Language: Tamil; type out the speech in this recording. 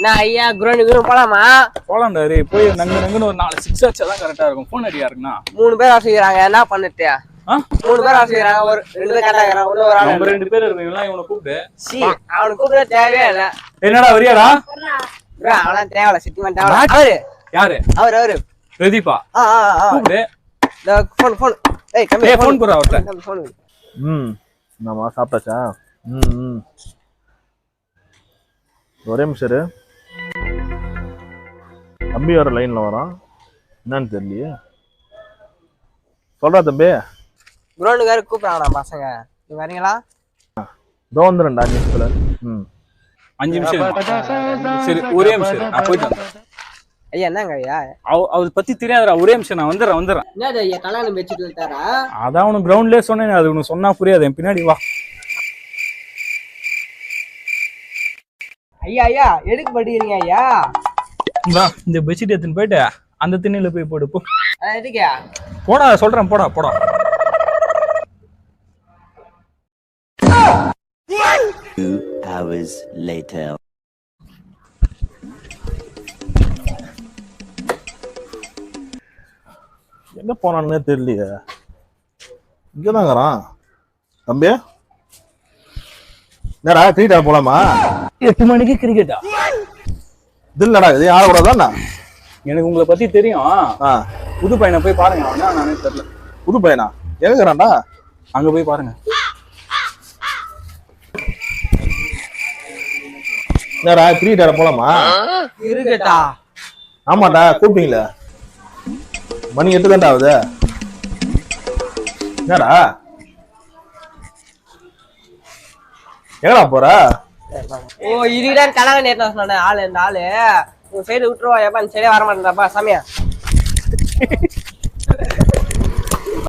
நான் ஐயா கிரௌண்டுக்கு போலாமா? போலாம்டா போய் நங்குன்னு ஒரு 4 6 அடிச்சாதான் கரெக்டா இருக்கும். போன் அடியா இருக்குண்ணா 3 பேர் ஆசிக்கிறாங்க, என்ன பண்ணிட்டு 3 பேர் ஆசிக்கிறாங்க, ஒரு 2 பேர் கட்டாக்குறாங்க, உள்ள ஒரு ஆள் நம்ம 2 பேர் இருக்கீங்களா? இவனை கூப்பிடு. அவனுக்கு கூப்பிட தேவையே இல்ல. என்னடா வரியாடா? அவனா தேவையில்ல, சிட்டிமன் தேவையில்ல. அவரு யாரு? அவரு பிரதீபா. கூப்பிடு. போன் ஏய் கம்மி போன் குறா அவர்ட்ட. போன் நம்ம சாப்பிட்டாச்சா? ஒரே நிமிஷம் தம்பி வர லைன்ல வரான், என்னன்னு தெரியலையே. சொல்றா தம்பி. கிரௌண்டுக்காரு கூப்பிடுறாங்கடா பசங்க, நீங்க வரீங்களா? இதோ வந்துடும்டா 5 நிமிஷத்துல. 5 நிமிஷம் சரி, ஒரே நிமிஷம் நான் போயிட்டு வந்துடுறேன். ஐயா என்னங்க ஐயா? அவ பத்தி தெரியாதுடா, ஒரே நிமிஷம் நான் வந்துடுறேன். என்னது ஐயா கல்யாணம் வச்சுட்டு வந்துட்டாரா? அதான் உனக்கு கிரவுண்ட்லயே சொன்னேன், அது உனக்கு சொன்னா புரியாது. என் பின்னாடி வா. ஐயா ஐயா எதுக்கு படிக்கிறீங்க ஐயா? இந்த பெட்ஷீட் எடுத்துன்னு போயிட்டு அந்த திண்ணையில போய் போடு போ. எதுக்கா? போடா சொல்றேன், போடா. 2 hours later. எங்க போனான்னு தெரியலையே. இங்கதாங்கிறான் தம்பி. என்னடா கிரிக்கெட் ஆட போலாமா? 8 மணிக்கு கிரிக்கெட்டா? இது இல்லடா, இது ஆட கூடாதாண்ணா? எனக்கு உங்களை பத்தி தெரியும். புது பையனை போய் பாருங்க. நானே தெரியல. புது பையனா? எங்கறான்டா? அங்க போய் பாருங்க. என்னடா கிரிக்கெட் ஆட போலாமா? கிரிக்கெட்டா? ஆமாடா, கூப்பிட்டீங்களே. மணி 8 தான்டா ஆகுது. என்னடா எங்கடா போற? ஓ இதுதான் கலங்க நேரத்துல சொன்ன ஆளு. இந்த ஆளு உங்க சைடு விட்டுருவா. எப்ப அந்த சைடே வர மாட்டேன்டாப்பா சாமியா.